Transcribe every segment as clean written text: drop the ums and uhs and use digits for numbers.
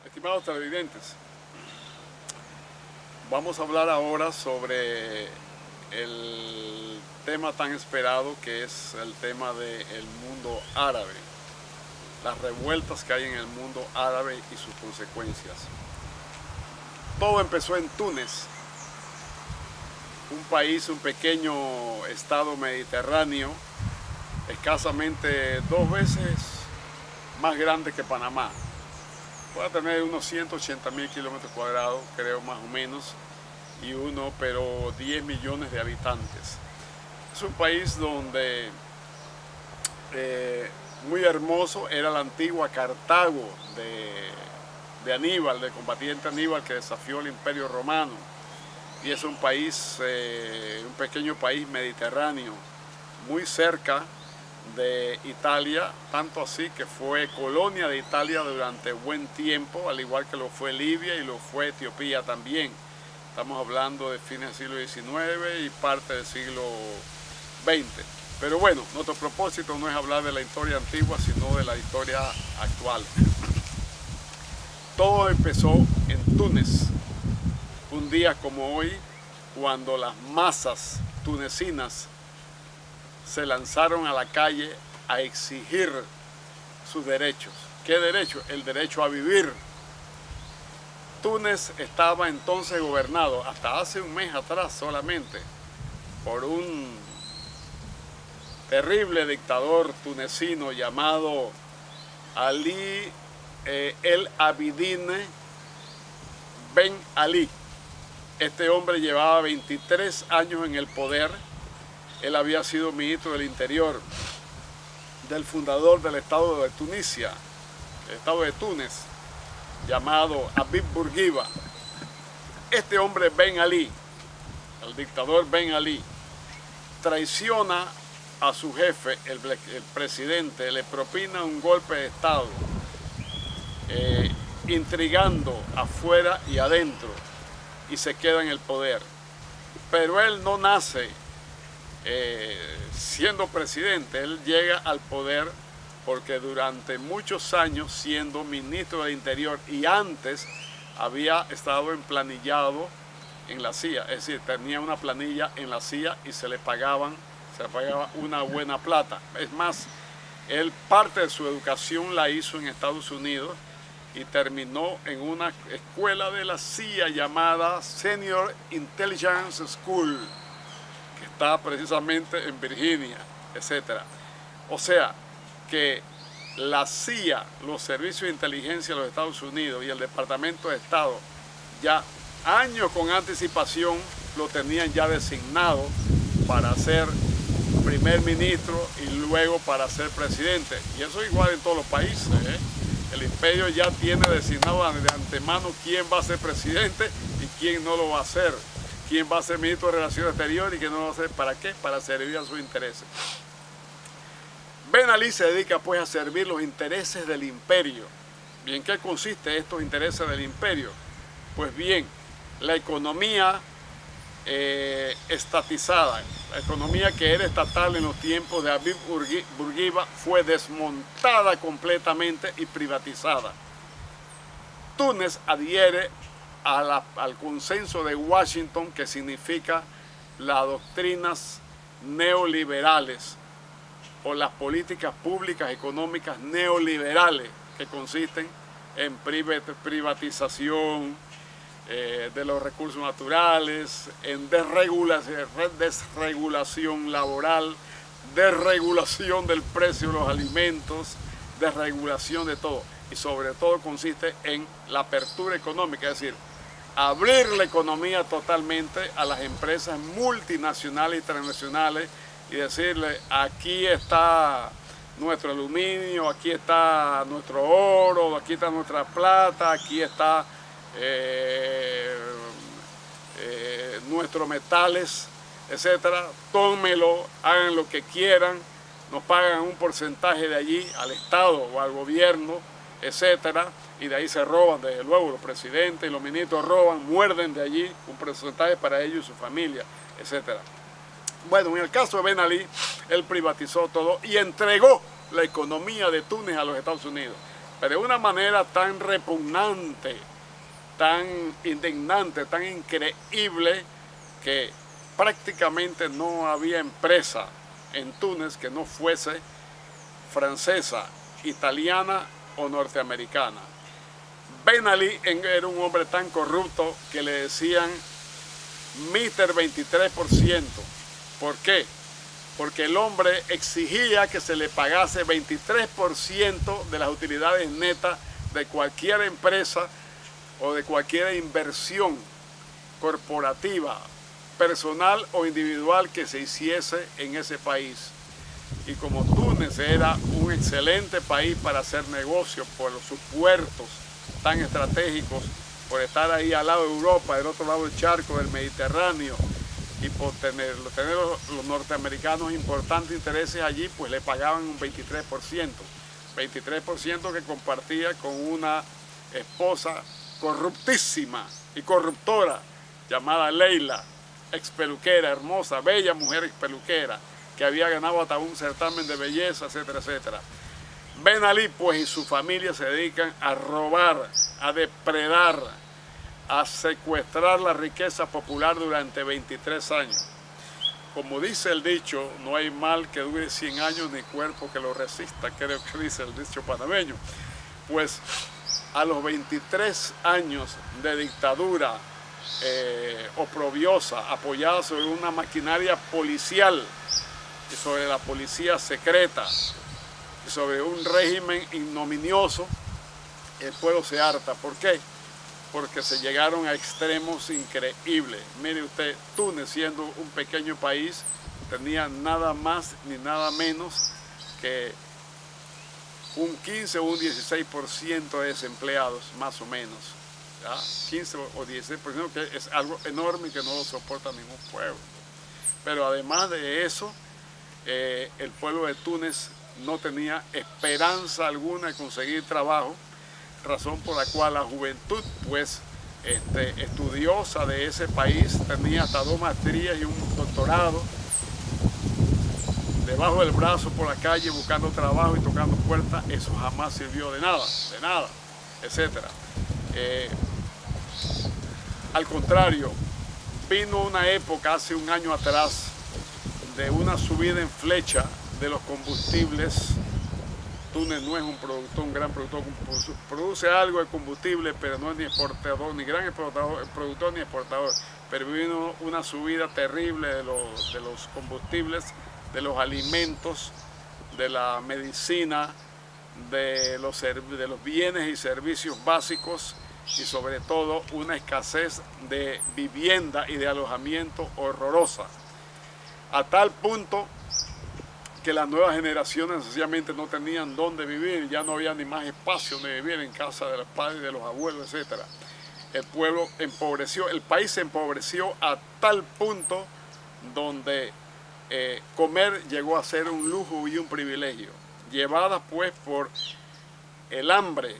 Estimados televidentes, vamos a hablar ahora sobre el tema tan esperado que es el tema del mundo árabe, las revueltas que hay en el mundo árabe y sus consecuencias. Todo empezó en Túnez, un país, un pequeño estado mediterráneo, escasamente 2 veces más grande que Panamá. Puede tener unos 180.000 kilómetros cuadrados, creo, más o menos, pero 10 millones de habitantes. Es un país donde muy hermoso, era la antigua Cartago de Aníbal, del combatiente Aníbal que desafió el Imperio Romano. Y es un país, un pequeño país mediterráneo, muy cerca de Italia, tanto así que fue colonia de Italia durante buen tiempo, al igual que lo fue Libia y lo fue Etiopía también. Estamos hablando de fines del siglo XIX y parte del siglo XX. Pero bueno, nuestro propósito no es hablar de la historia antigua, sino de la historia actual. Todo empezó en Túnez, un día como hoy, cuando las masas tunecinas se lanzaron a la calle a exigir sus derechos. ¿Qué derecho? El derecho a vivir. Túnez estaba entonces gobernado, hasta hace un mes atrás solamente, por un terrible dictador tunecino llamado Ali El Abidine Ben Ali. Este hombre llevaba 23 años en el poder. Él había sido ministro del Interior del fundador del Estado de Tunisia, el Estado de Túnez, llamado Habib Bourguiba. Este hombre Ben Ali, el dictador Ben Ali, traiciona a su jefe, el presidente, le propina un golpe de Estado, intrigando afuera y adentro, y se queda en el poder. Pero él no nace siendo presidente, él llega al poder porque durante muchos años, siendo ministro del Interior y antes, había estado emplanillado en la CIA, es decir, tenía una planilla en la CIA y se le pagaba una buena plata. Es más, él parte de su educación la hizo en Estados Unidos y terminó en una escuela de la CIA llamada Senior Intelligence School, que está precisamente en Virginia, etc. O sea, que la CIA, los servicios de inteligencia de los Estados Unidos y el Departamento de Estado, ya años con anticipación lo tenían ya designado para ser primer ministro y luego para ser presidente. Y eso es igual en todos los países, ¿eh? El imperio ya tiene designado de antemano quién va a ser presidente y quién no lo va a hacer. Quién va a ser ministro de Relaciones Exteriores y quién no lo va a hacer. ¿Para qué? Para servir a sus intereses. Ben Ali se dedica pues a servir los intereses del imperio. ¿Y en qué consiste estos intereses del imperio? Pues bien, la economía estatizada, la economía que era estatal en los tiempos de Habib Bourguiba fue desmontada completamente y privatizada. Túnez adhiere al consenso de Washington, que significa las doctrinas neoliberales o las políticas públicas económicas neoliberales, que consisten en privatización de los recursos naturales, en desregulación laboral, desregulación del precio de los alimentos, desregulación de todo. Y sobre todo consiste en la apertura económica, es decir, abrir la economía totalmente a las empresas multinacionales y transnacionales y decirle, aquí está nuestro aluminio, aquí está nuestro oro, aquí está nuestra plata, aquí está nuestros metales, etcétera. Tómenlo, hagan lo que quieran, nos pagan un porcentaje de allí al Estado o al gobierno, etcétera, y de ahí se roban, desde luego, los presidentes y los ministros roban, muerden de allí un porcentaje para ellos y su familia, etcétera. Bueno, en el caso de Ben Ali, él privatizó todo y entregó la economía de Túnez a los Estados Unidos, pero de una manera tan repugnante, tan indignante, tan increíble, que prácticamente no había empresa en Túnez que no fuese francesa, italiana o norteamericana. Ben Ali era un hombre tan corrupto que le decían Mr. 23%. ¿Por qué? Porque el hombre exigía que se le pagase 23% de las utilidades netas de cualquier empresa o de cualquier inversión corporativa, personal o individual que se hiciese en ese país. Y como Túnez era un excelente país para hacer negocios por sus puertos tan estratégicos, por estar ahí al lado de Europa, del otro lado del charco del Mediterráneo, y por tener los norteamericanos importantes intereses allí, pues le pagaban un 23%. 23% que compartía con una esposa corruptísima y corruptora llamada Leila, ex peluquera, hermosa, bella mujer ex peluquera, que había ganado hasta un certamen de belleza, etcétera, etcétera. Ben Ali, pues, y su familia se dedican a robar, a depredar, a secuestrar la riqueza popular durante 23 años. Como dice el dicho, no hay mal que dure 100 años ni cuerpo que lo resista, creo que dice el dicho panameño. Pues a los 23 años de dictadura oprobiosa, apoyada sobre una maquinaria policial y sobre la policía secreta y sobre un régimen ignominioso, el pueblo se harta. ¿Por qué? Porque se llegaron a extremos increíbles. Mire usted, Túnez, siendo un pequeño país, tenía nada más ni nada menos que un 15 o un 16% de desempleados, más o menos. ¿Ya? 15 o 16%, que es algo enorme y que no lo soporta ningún pueblo. Pero además de eso, el pueblo de Túnez no tenía esperanza alguna de conseguir trabajo, razón por la cual la juventud, pues, estudiosa de ese país, tenía hasta 2 maestrías y un doctorado debajo del brazo por la calle buscando trabajo y tocando puertas. Eso jamás sirvió de nada, etcétera. Al contrario, vino una época hace un año atrás de una subida en flecha de los combustibles. Túnez no es un gran productor, produce algo de combustible, pero no es ni exportador, ni gran productor ni exportador. Pero vino una subida terrible de los combustibles, de los alimentos, de la medicina, de los bienes y servicios básicos, y sobre todo una escasez de vivienda y de alojamiento horrorosa, a tal punto que las nuevas generaciones sencillamente no tenían dónde vivir, ya no había ni más espacio de vivir en casa de los padres, de los abuelos, etc. El pueblo empobreció, el país se empobreció a tal punto donde comer llegó a ser un lujo y un privilegio, llevada pues por el hambre,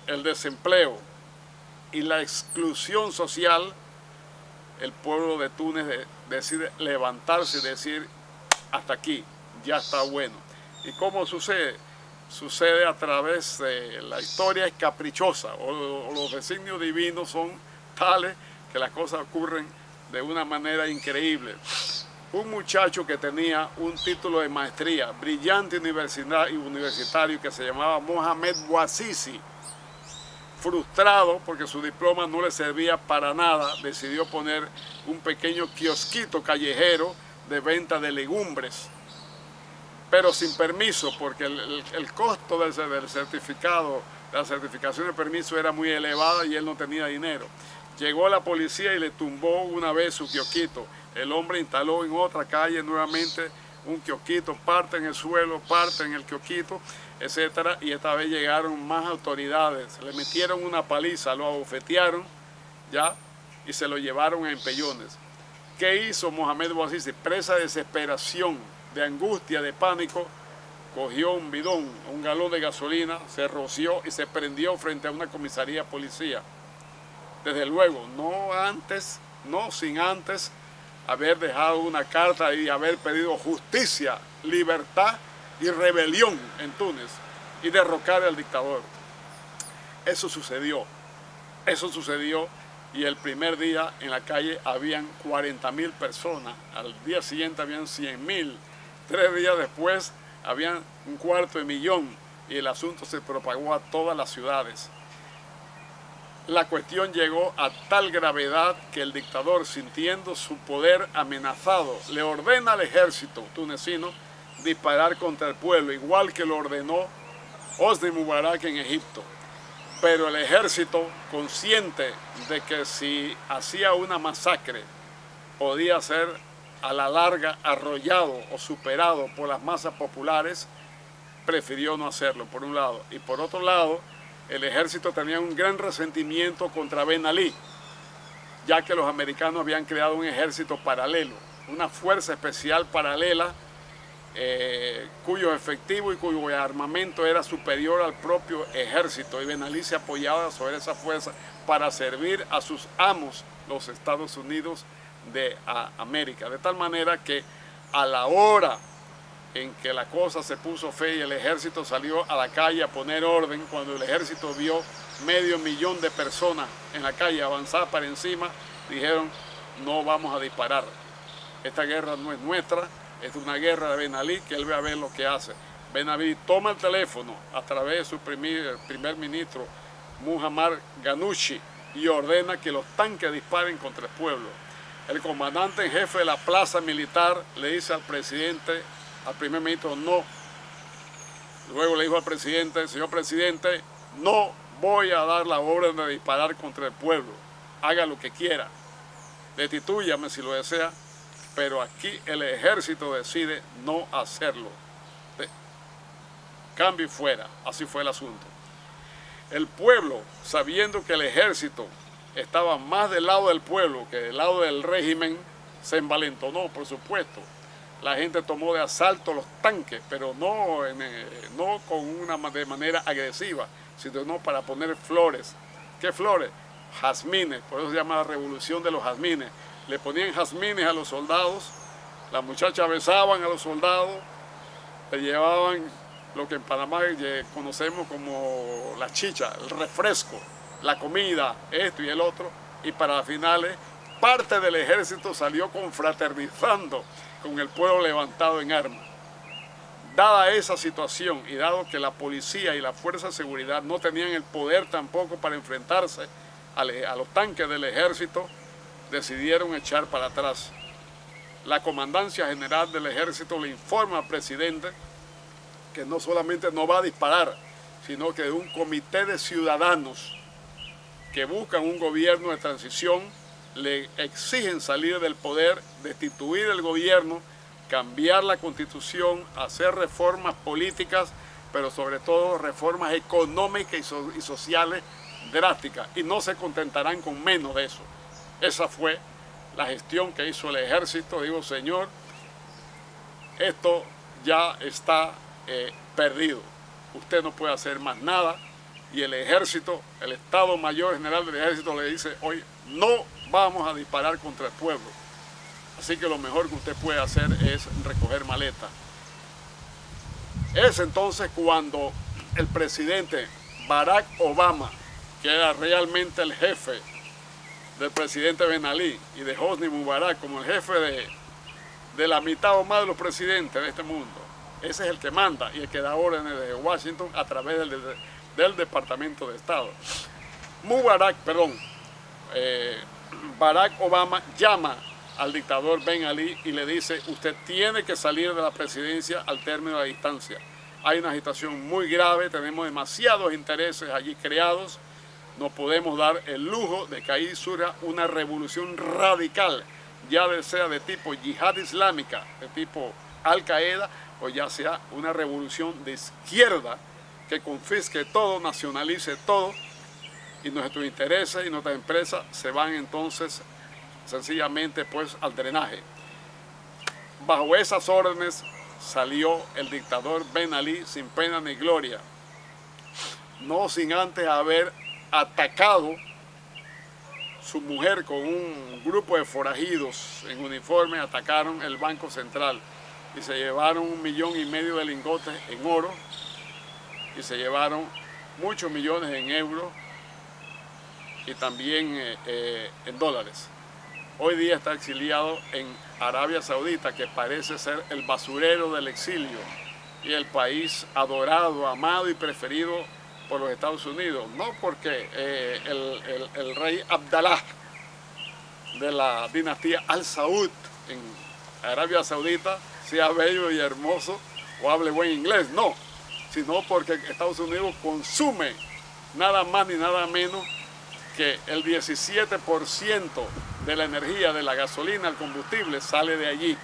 el desempleo y la exclusión social. El pueblo de Túnez decide levantarse y decir: hasta aquí, ya está bueno. ¿Y cómo sucede? Sucede a través de la historia es caprichosa, o los designios divinos son tales que las cosas ocurren de una manera increíble. Un muchacho que tenía un título de maestría, brillante universitario, que se llamaba Mohamed Bouazizi, frustrado porque su diploma no le servía para nada, decidió poner un pequeño kiosquito callejero de venta de legumbres, pero sin permiso, porque el costo del certificado, la certificación de permiso era muy elevada y él no tenía dinero. Llegó la policía y le tumbó una vez su kiosquito. El hombre instaló en otra calle nuevamente un kiosquito, parte en el suelo, parte en el kiosquito, etcétera, y esta vez llegaron más autoridades, le metieron una paliza, lo abofetearon, ya, y se lo llevaron a empellones. ¿Qué hizo Mohamed Bouazizi? Presa de desesperación, de angustia, de pánico, cogió un bidón, un galón de gasolina, se roció y se prendió frente a una comisaría de policía. Desde luego, no sin antes haber dejado una carta y haber pedido justicia, libertad y rebelión en Túnez y derrocar al dictador. Eso sucedió y el primer día en la calle habían 40.000 personas, al día siguiente habían 100.000, 3 días después habían 250.000 y el asunto se propagó a todas las ciudades. La cuestión llegó a tal gravedad que el dictador, sintiendo su poder amenazado, le ordena al ejército tunecino disparar contra el pueblo, igual que lo ordenó Hosni Mubarak en Egipto. Pero el ejército, consciente de que si hacía una masacre, podía ser a la larga arrollado o superado por las masas populares, prefirió no hacerlo, por un lado. Y por otro lado, el ejército tenía un gran resentimiento contra Ben Ali, ya que los americanos habían creado un ejército paralelo, una fuerza especial paralela, cuyo efectivo y cuyo armamento era superior al propio ejército, y Ben Ali se apoyaba sobre esa fuerza para servir a sus amos, los Estados Unidos de América. De tal manera que a la hora en que la cosa se puso fea y el ejército salió a la calle a poner orden, cuando el ejército vio 500.000 de personas en la calle avanzar para encima, dijeron: no vamos a disparar, esta guerra no es nuestra, es una guerra de Ben Ali, que él ve a ver lo que hace. Ben Ali toma el teléfono a través de su primer ministro Muhammad Ghanouchi y ordena que los tanques disparen contra el pueblo. El comandante en jefe de la plaza militar le dice al primer ministro, no. Luego le dijo al presidente: señor presidente, no voy a dar la orden de disparar contra el pueblo, haga lo que quiera, destituyame si lo desea, pero aquí el ejército decide no hacerlo. Cambio y fuera, así fue el asunto. El pueblo, sabiendo que el ejército estaba más del lado del pueblo que del lado del régimen, se envalentonó, por supuesto. La gente tomó de asalto los tanques, pero no de manera agresiva, sino para poner flores. ¿Qué flores? Jazmines, por eso se llama la revolución de los jazmines. Le ponían jazmines a los soldados, las muchachas besaban a los soldados, le llevaban lo que en Panamá conocemos como la chicha, el refresco, la comida, esto y el otro, y para las finales parte del ejército salió confraternizando con el pueblo levantado en armas. Dada esa situación y dado que la policía y la fuerza de seguridad no tenían el poder tampoco para enfrentarse a los tanques del ejército, decidieron echar para atrás. La Comandancia General del Ejército le informa al presidente que no solamente no va a disparar, sino que un comité de ciudadanos que buscan un gobierno de transición le exigen salir del poder, destituir el gobierno, cambiar la constitución, hacer reformas políticas, pero sobre todo reformas económicas y sociales drásticas, y no se contentarán con menos de eso. Esa fue la gestión que hizo el ejército. Digo, señor, esto ya está perdido, usted no puede hacer más nada, y el ejército, el Estado Mayor General del Ejército le dice: hoy no vamos a disparar contra el pueblo, así que lo mejor que usted puede hacer es recoger maletas. Es entonces cuando el presidente Barack Obama, que era realmente el jefe del presidente Ben Ali y de Hosni Mubarak como el jefe de la mitad o más de los presidentes de este mundo, ese es el que manda y el que da órdenes de Washington a través del Departamento de Estado. Barack Obama llama al dictador Ben Ali y le dice: usted tiene que salir de la presidencia al término de la distancia. Hay una agitación muy grave, tenemos demasiados intereses allí creados, no podemos dar el lujo de que ahí surja una revolución radical, ya sea de tipo yihad islámica, de tipo Al Qaeda o ya sea una revolución de izquierda que confisque todo, nacionalice todo, y nuestros intereses y nuestras empresas se van entonces sencillamente pues al drenaje. Bajo esas órdenes salió el dictador Ben Ali sin pena ni gloria, no sin antes haber atacado su mujer con un grupo de forajidos en uniforme. Atacaron el Banco Central y se llevaron 1,5 millones de lingotes en oro y se llevaron muchos millones en euros y también en dólares. Hoy día está exiliado en Arabia Saudita, que parece ser el basurero del exilio y el país adorado, amado y preferido por los Estados Unidos. No porque el rey Abdalá de la dinastía Al Saud en Arabia Saudita sea bello y hermoso o hable buen inglés, no, sino porque Estados Unidos consume nada más ni nada menos que el 17% de la energía, de la gasolina, el combustible sale de allí.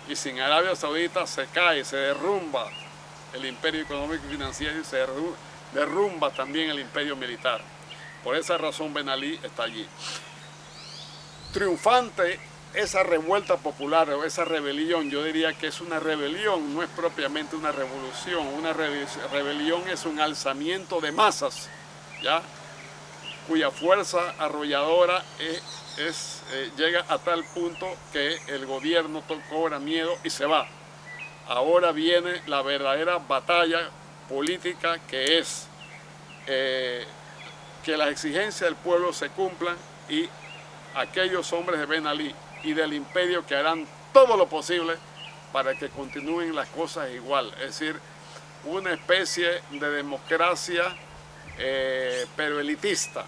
Y sin Arabia Saudita se cae, se derrumba el imperio económico y financiero y se derrumba también el imperio militar. Por esa razón Ben Ali está allí. Triunfante esa revuelta popular o esa rebelión, yo diría que es una rebelión, no es propiamente una revolución. Una rebelión es un alzamiento de masas, ¿ya?, cuya fuerza arrolladora llega a tal punto que el gobierno cobra miedo y se va. Ahora viene la verdadera batalla política, que es que las exigencias del pueblo se cumplan y aquellos hombres de Ben Ali y del imperio que harán todo lo posible para que continúen las cosas igual. Es decir, una especie de democracia pero elitista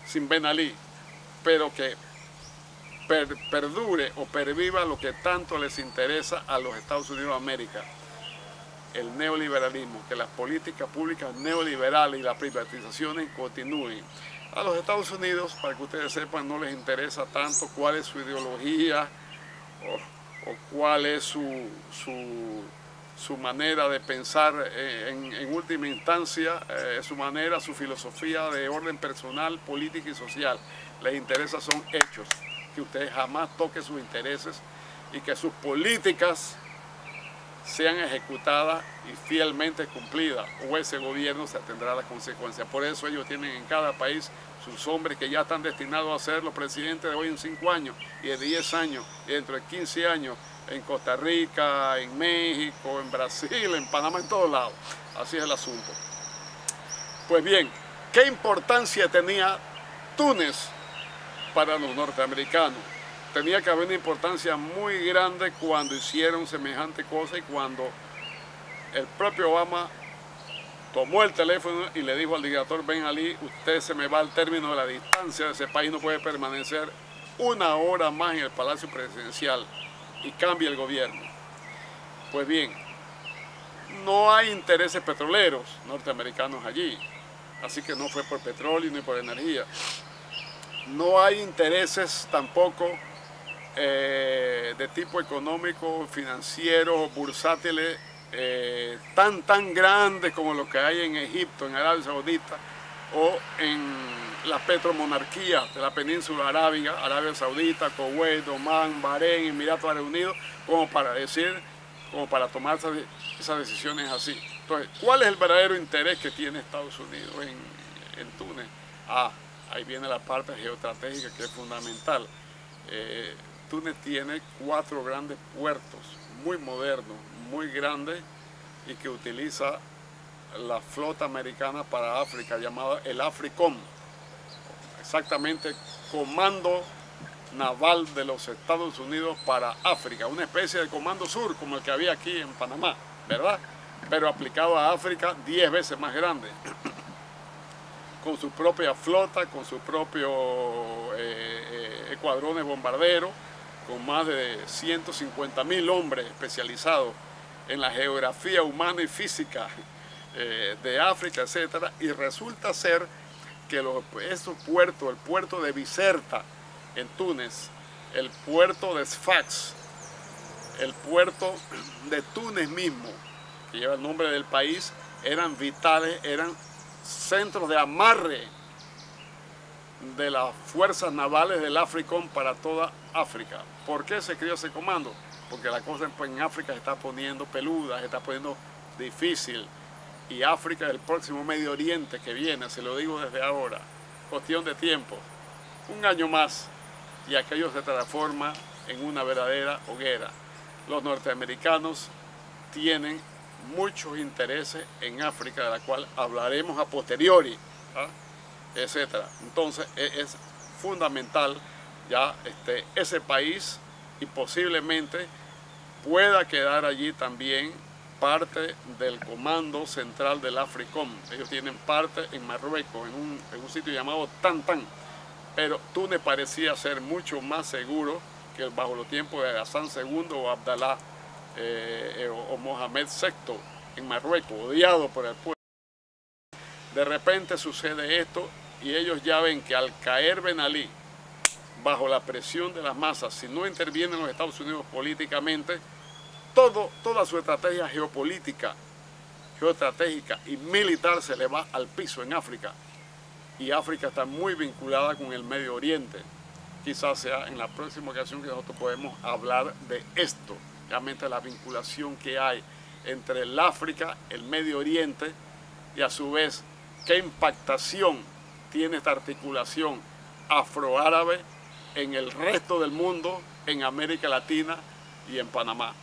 sin Ben Ali, pero que perdure o perviva lo que tanto les interesa a los Estados Unidos de América, el neoliberalismo, que las políticas públicas neoliberales y las privatizaciones continúen. A los Estados Unidos, para que ustedes sepan, no les interesa tanto cuál es su ideología o cuál es su manera de pensar en última instancia, su manera, su filosofía de orden personal, política y social. Les interesa son hechos, que ustedes jamás toquen sus intereses y que sus políticas sean ejecutadas y fielmente cumplidas, o ese gobierno se atendrá a las consecuencias. Por eso ellos tienen en cada país sus hombres que ya están destinados a ser los presidentes de hoy en 5 años, y de 10 años, y dentro de 15 años, en Costa Rica, en México, en Brasil, en Panamá, en todos lados. Así es el asunto. Pues bien, ¿qué importancia tenía Túnez para los norteamericanos? Tenía que haber una importancia muy grande cuando hicieron semejante cosa y cuando el propio Obama tomó el teléfono y le dijo al dictador Ben Ali: usted se me va al término de la distancia de ese país, no puede permanecer 1 hora más en el Palacio Presidencial y cambia el gobierno. Pues bien, no hay intereses petroleros norteamericanos allí, así que no fue por petróleo ni por energía. No hay intereses tampoco de tipo económico, financiero, bursátiles, tan grandes como los que hay en Egipto, en Arabia Saudita o en las petromonarquías de la península arábiga, Arabia Saudita, Kuwait, Omán, Bahrein, Emiratos Árabes Unidos, como para tomar esas decisiones así. Entonces, ¿cuál es el verdadero interés que tiene Estados Unidos en Túnez? Ahí viene la parte geoestratégica, que es fundamental. Túnez tiene 4 grandes puertos, muy modernos, muy grandes, y que utiliza la flota americana para África, llamada el AFRICOM, exactamente Comando Naval de los Estados Unidos para África, una especie de Comando Sur como el que había aquí en Panamá, ¿verdad? Pero aplicado a África 10 veces más grande, con su propia flota, con sus propios escuadrones bombarderos, con más de 150.000 hombres especializados en la geografía humana y física de África, etc. Y resulta ser que esos puertos, el puerto de Bizerta en Túnez, el puerto de Sfax el puerto de Túnez mismo, que lleva el nombre del país, eran vitales, eran centros de amarre de las fuerzas navales del AFRICOM para toda África. ¿Por qué se creó ese comando? Porque la cosa en África se está poniendo peluda, se está poniendo difícil. Y África es el próximo Medio Oriente que viene, se lo digo desde ahora. Cuestión de tiempo. Un año más y aquello se transforma en una verdadera hoguera. Los norteamericanos tienen muchos intereses en África, de la cual hablaremos a posteriori, etcétera. Entonces es fundamental ya ese país, y posiblemente pueda quedar allí también parte del comando central del AFRICOM. Ellos tienen parte en Marruecos, en un sitio llamado Tantan, pero Túnez parecía ser mucho más seguro que bajo los tiempos de Hassan II o Abdalá o Mohamed VI en Marruecos, odiado por el pueblo. De repente sucede esto y ellos ya ven que al caer Ben Ali bajo la presión de las masas, si no intervienen los Estados Unidos políticamente, toda su estrategia geopolítica, geoestratégica y militar se le va al piso en África. Y África está muy vinculada con el Medio Oriente. Quizás sea en la próxima ocasión que nosotros podemos hablar de esto, realmente la vinculación que hay entre el África, el Medio Oriente, y a su vez qué impactación tiene esta articulación afroárabe en el resto del mundo, en América Latina y en Panamá.